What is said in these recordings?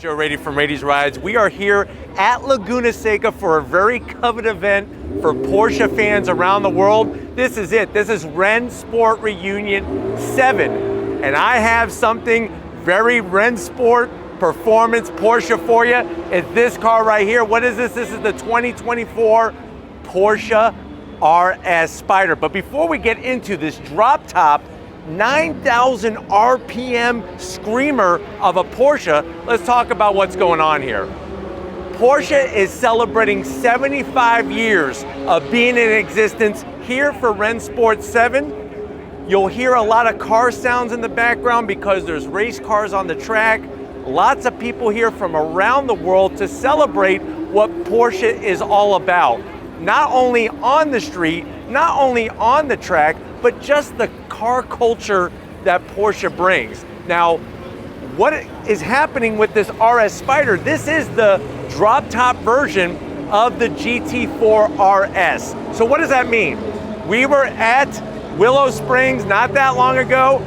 Joe Raiti from Raiti's Rides. We are here at Laguna Seca for a very coveted event for Porsche fans around the world. This is it. This is RenSport Reunion 7. And I have something very RenSport performance Porsche for you. It's this car right here. What is this? This is the 2024 Porsche RS Spider. But before we get into this drop top, 9,000 RPM screamer of a Porsche, let's talk about what's going on here. Porsche is celebrating 75 years of being in existence here for RenSport 7. You'll hear a lot of car sounds in the background because there's race cars on the track. Lots of people here from around the world to celebrate what Porsche is all about. Not only on the street, not only on the track, but just the car culture that Porsche brings. Now, what is happening with this RS Spider? This is the drop top version of the GT4 RS. So what does that mean? We were at Willow Springs not that long ago,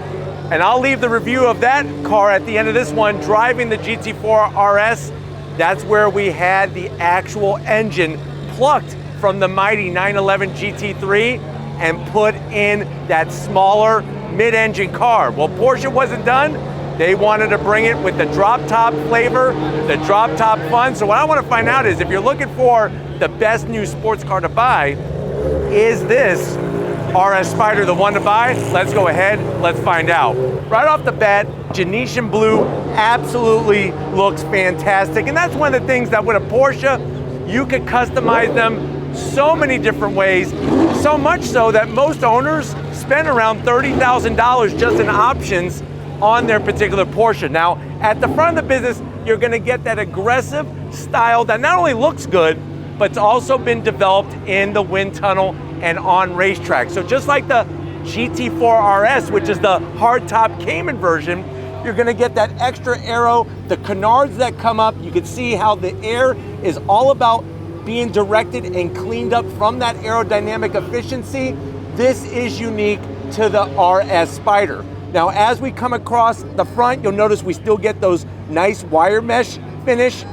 and I'll leave the review of that car at the end of this one, driving the GT4 RS. That's where we had the actual engine plucked from the mighty 911 GT3 and put in that smaller mid-engine car. Well, Porsche wasn't done. They wanted to bring it with the drop top flavor, the drop top fun. So what I want to find out is if you're looking for the best new sports car to buy, is this RS Spider the one to buy? Let's go ahead, let's find out. Right off the bat, Genesian blue absolutely looks fantastic. And that's one of the things that with a Porsche, you could customize them so many different ways, so much so that most owners spend around $30,000 just in options on their particular Porsche. Now, at the front of the business, you're gonna get that aggressive style that not only looks good, but it's also been developed in the wind tunnel and on racetrack. So just like the GT4 RS, which is the hardtop Cayman version, you're gonna get that extra aero, the canards that come up. You can see how the air is all about being directed and cleaned up from that aerodynamic efficiency. This is unique to the RS Spider. Now, as we come across the front, you'll notice we still get those nice wire mesh finish.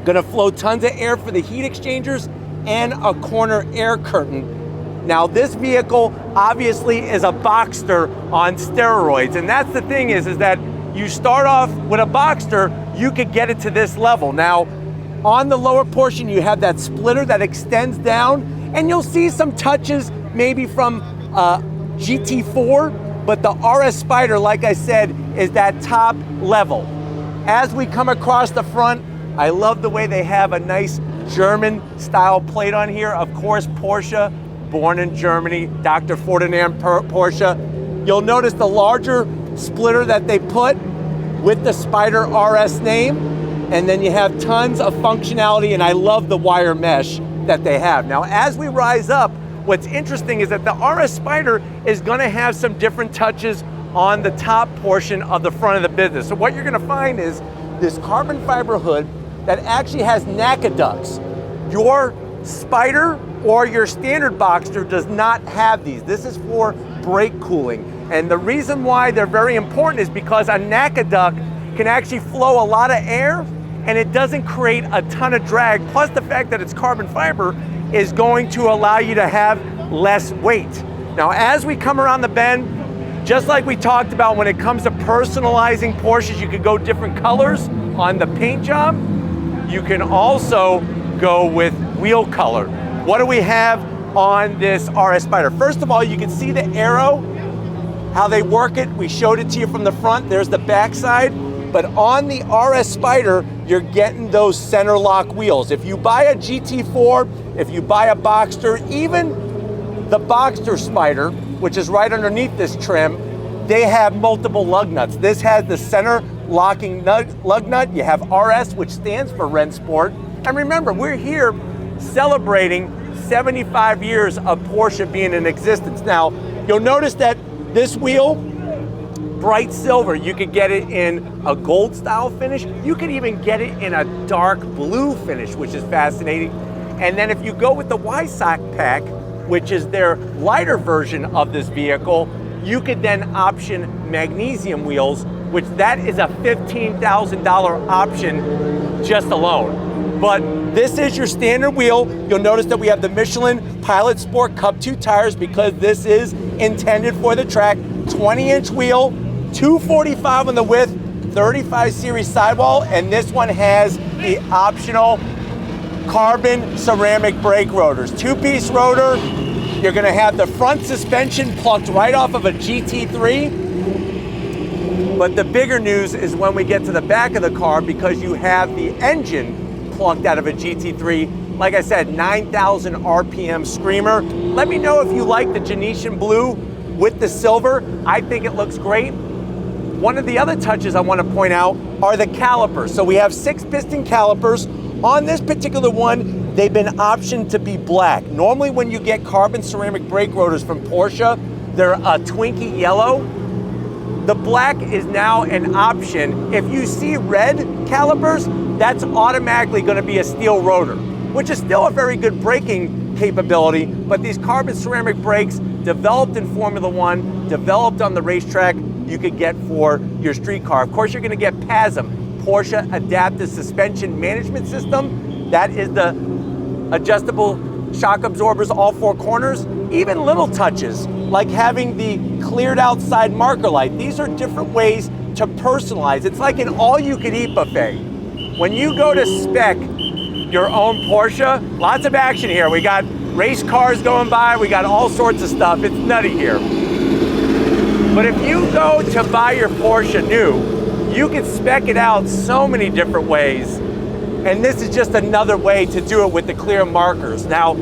Gonna flow tons of air for the heat exchangers and a corner air curtain. Now, this vehicle obviously is a Boxster on steroids. And that's the thing is that you start off with a Boxster, you could get it to this level. Now, on the lower portion, you have that splitter that extends down, and you'll see some touches maybe from GT4, but the RS Spider, like I said, is that top level. As we come across the front, I love the way they have a nice German style plate on here. Of course, Porsche, born in Germany, Dr. Ferdinand Porsche. You'll notice the larger splitter that they put with the Spider RS name. And then you have tons of functionality, and I love the wire mesh that they have. Now, as we rise up, what's interesting is that the RS Spider is gonna have some different touches on the top portion of the front of the business. So what you're gonna find is this carbon fiber hood that actually has NACA ducts. Your Spider or your standard Boxster does not have these. This is for brake cooling. And the reason why they're very important is because a NACA duct can actually flow a lot of air and it doesn't create a ton of drag. Plus the fact that it's carbon fiber is going to allow you to have less weight. Now, as we come around the bend, just like we talked about when it comes to personalizing Porsches, you could go different colors on the paint job. You can also go with wheel color. What do we have on this RS Spider? First of all, you can see the aero, how they work it. We showed it to you from the front. There's the backside. But on the RS Spider, you're getting those center lock wheels. If you buy a GT4, if you buy a Boxster, even the Boxster Spider, which is right underneath this trim, they have multiple lug nuts. This has the center locking lug nut. You have RS, which stands for RenSport. And remember, we're here celebrating 75 years of Porsche being in existence. Now, you'll notice that this wheel, bright silver. You could get it in a gold style finish. You could even get it in a dark blue finish, which is fascinating. And then if you go with the Y-Sock pack, which is their lighter version of this vehicle, You could then option magnesium wheels, which that is a $15,000 option just alone. But this is your standard wheel. You'll notice that we have the Michelin Pilot Sport Cup 2 tires because this is intended for the track. 20-inch wheel, 245 on the width, 35 series sidewall, and this one has the optional carbon ceramic brake rotors. Two-piece rotor. You're gonna have the front suspension plucked right off of a GT3. But the bigger news is when we get to the back of the car, because you have the engine plucked out of a GT3. Like I said, 9,000 RPM screamer. Let me know if you like the Genetian blue with the silver. I think it looks great. One of the other touches I want to point out are the calipers. So we have 6 piston calipers. On this particular one, they've been optioned to be black. Normally when you get carbon ceramic brake rotors from Porsche, they're a Twinkie yellow. The black is now an option. If you see red calipers, that's automatically going to be a steel rotor, which is still a very good braking capability, but these carbon ceramic brakes developed in Formula One, developed on the racetrack, you could get for your street car. Of course, you're going to get PASM, Porsche Adaptive Suspension Management System. That is the adjustable shock absorbers, all 4 corners. Even little touches, like having the cleared outside marker light. These are different ways to personalize. It's like an all-you-can-eat buffet. When you go to spec your own Porsche, lots of action here. We got race cars going by, we got all sorts of stuff. It's nutty here. But if you go to buy your Porsche new, you can spec it out so many different ways. And this is just another way to do it with the clear markers. Now,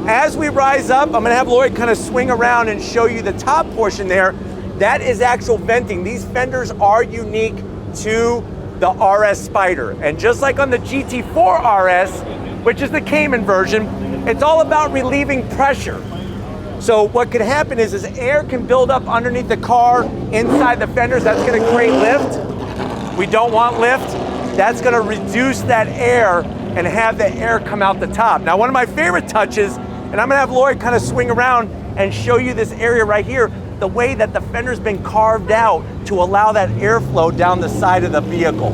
as we rise up, I'm gonna have Lloyd kind of swing around and show you the top portion there. That is actual venting. These fenders are unique to the RS Spider. And just like on the GT4 RS, which is the Cayman version, it's all about relieving pressure. So what could happen is air can build up underneath the car, inside the fenders. That's gonna create lift. We don't want lift. That's gonna reduce that air and have the air come out the top. Now, one of my favorite touches, and I'm gonna have Lloyd kind of swing around and show you this area right here, the way that the fender's been carved out to allow that airflow down the side of the vehicle.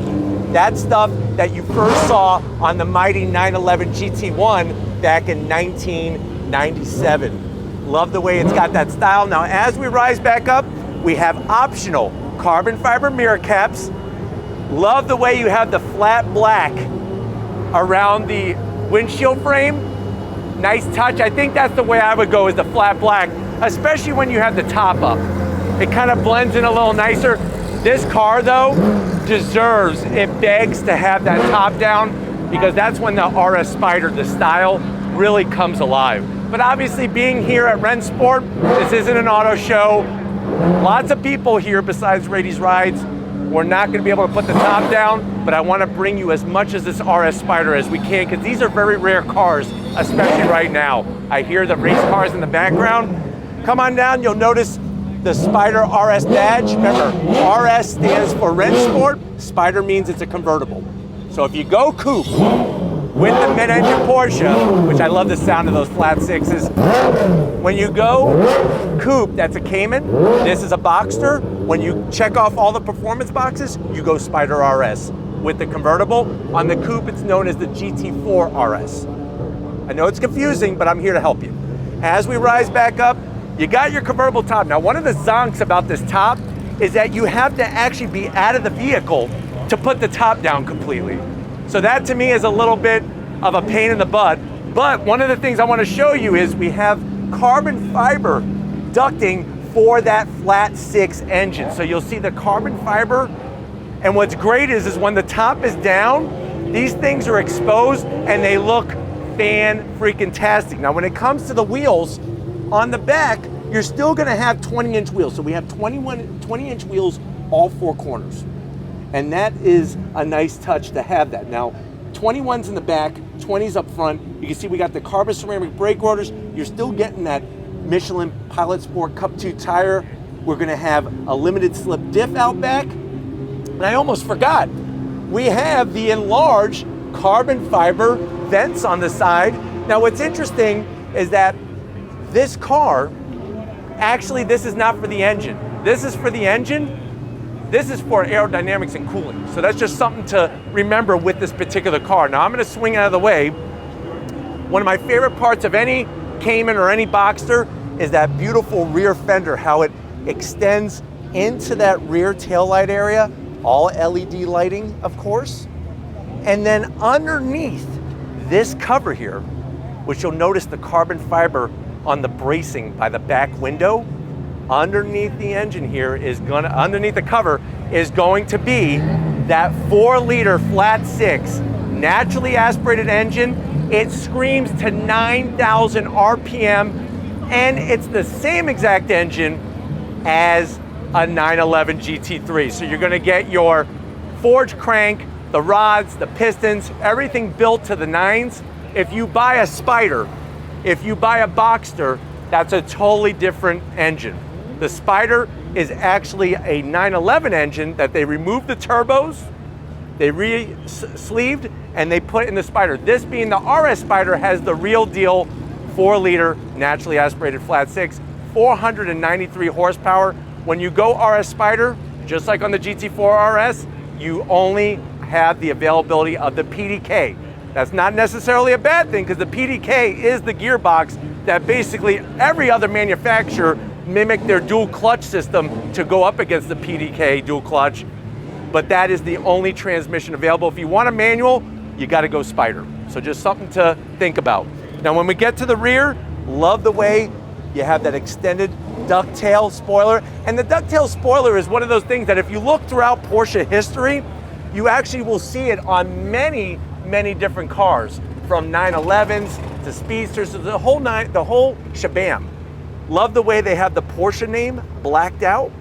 That stuff that you first saw on the mighty 911 GT1 back in 1997. Love the way it's got that style. Now, as we rise back up, we have optional carbon fiber mirror caps. Love the way you have the flat black around the windshield frame. Nice touch. I think that's the way I would go, is the flat black, especially when you have the top up. It kind of blends in a little nicer. This car though deserves, it begs to have that top down, because that's when the RS Spider, the style, really comes alive. But obviously, being here at RenSport, this isn't an auto show. Lots of people here besides Raiti's Rides. We're not gonna be able to put the top down, but I wanna bring you as much as this RS Spider as we can, because these are very rare cars, especially right now. I hear the race cars in the background. Come on down, you'll notice the Spyder RS badge. Remember, RS stands for RenSport. Spider means it's a convertible. So if you go coupe with the mid-engine Porsche, which I love the sound of those flat sixes. When you go coupe, that's a Cayman. This is a Boxster. When you check off all the performance boxes, you go Spyder RS. With the convertible, on the coupe, it's known as the GT4 RS. I know it's confusing, but I'm here to help you. As we rise back up, you got your convertible top. Now, one of the zonks about this top is that you have to actually be out of the vehicle to put the top down completely. So that to me is a little bit of a pain in the butt. But one of the things I want to show you is we have carbon fiber ducting for that flat 6 engine. So you'll see the carbon fiber. And what's great is when the top is down, these things are exposed and they look fan-freaking-tastic. Now when it comes to the wheels, on the back, you're still gonna have 20-inch wheels. So we have 20-inch wheels all 4 corners. And that is a nice touch to have that. Now, 21's in the back, 20's up front. You can see we got the carbon ceramic brake rotors. You're still getting that Michelin Pilot Sport Cup 2 tire. We're gonna have a limited slip diff out back. And I almost forgot, we have the enlarged carbon fiber vents on the side. Now what's interesting is that this car Actually, this is not for the engine. This is for the engine. This is for aerodynamics and cooling. So that's just something to remember with this particular car. Now I'm gonna swing out of the way. One of my favorite parts of any Cayman or any Boxster is that beautiful rear fender, how it extends into that rear taillight area, all LED lighting, of course. And then underneath this cover here, which you'll notice the carbon fiber on the bracing by the back window, underneath the engine here underneath the cover is going to be that 4-liter flat 6 naturally aspirated engine. It screams to 9,000 RPM, and it's the same exact engine as a 911 GT3. So you're gonna get your forged crank, the rods, the pistons, everything built to the 9s. If you buy a Spider, if you buy a Boxster, that's a totally different engine. The Spider is actually a 911 engine that they removed the turbos, they re-sleeved, and they put in the Spider. This being the RS Spider has the real deal 4-liter naturally aspirated flat 6, 493 horsepower. When you go RS Spider, just like on the GT4 RS, you only have the availability of the PDK. That's not necessarily a bad thing, because the PDK is the gearbox that basically every other manufacturer mimicked their dual clutch system to go up against the PDK dual clutch, but that is the only transmission available. If you want a manual, you got to go Spider. So just something to think about. Now when we get to the rear, love the way you have that extended ducktail spoiler. And the ducktail spoiler is one of those things that if you look throughout Porsche history, you actually will see it on many different cars, from 911s to Speedsters to the whole shabam. Love the way they have the Porsche name blacked out.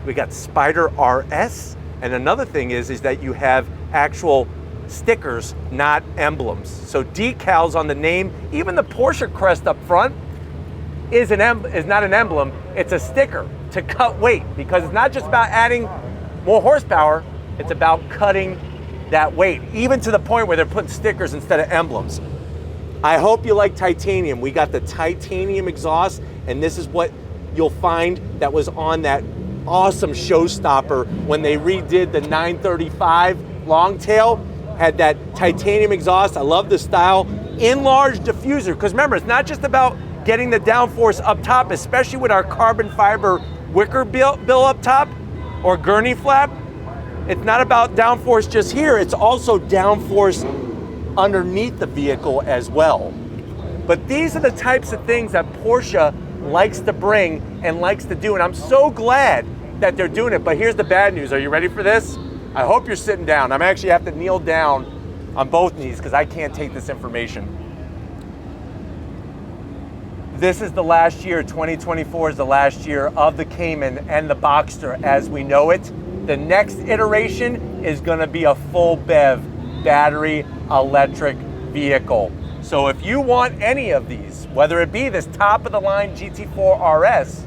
We got Spyder RS. And another thing is that you have actual stickers, not emblems. So decals on the name, even the Porsche crest up front is not an emblem, it's a sticker to cut weight, because it's not just about adding more horsepower, it's about cutting that weight, even to the point where they're putting stickers instead of emblems. I hope you like titanium. We got the titanium exhaust, and this is what you'll find that was on that awesome showstopper when they redid the 935 Longtail, had that titanium exhaust. I love the style. Enlarged diffuser, because remember, it's not just about getting the downforce up top, especially with our carbon fiber wicker bill up top or gurney flap. It's not about downforce just here, it's also downforce underneath the vehicle as well. But these are the types of things that Porsche likes to bring and likes to do, and I'm so glad that they're doing it. But here's the bad news. Are you ready for this? I hope you're sitting down. I'm actually have to kneel down on both knees because I can't take this information. This is the last year, 2024 is the last year of the Cayman and the Boxster as we know it. The next iteration is gonna be a full BEV, battery electric vehicle. So if you want any of these, whether it be this top of the line GT4 RS,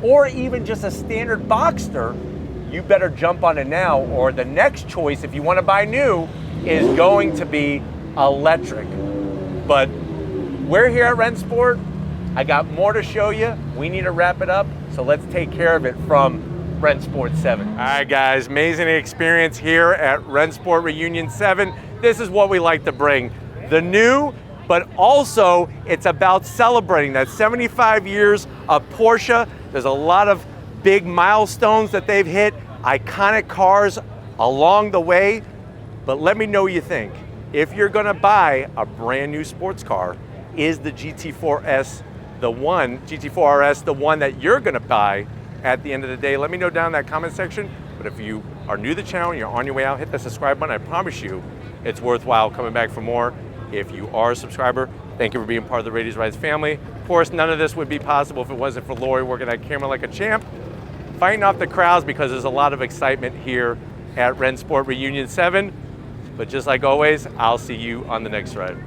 or even just a standard Boxster, you better jump on it now, or the next choice, if you want to buy new, is going to be electric. But we're here at RenSport. I got more to show you. We need to wrap it up, so let's take care of it from RenSport 7. All right, guys, amazing experience here at RenSport Reunion 7. This is what we like to bring. The new, but also it's about celebrating that 75 years of Porsche. There's a lot of big milestones that they've hit, iconic cars along the way, but let me know what you think. If you're gonna buy a brand new sports car, is the GT4 RS the one that you're gonna buy at the end of the day? Let me know down in that comment section. But if you are new to the channel, you're on your way out, hit the subscribe button. I promise you it's worthwhile coming back for more. If you are a subscriber, thank you for being part of the Raity's Rides family. Of course, none of this would be possible if it wasn't for Lori working that camera like a champ, fighting off the crowds, because there's a lot of excitement here at RenSport Reunion 7. But just like always, I'll see you on the next ride.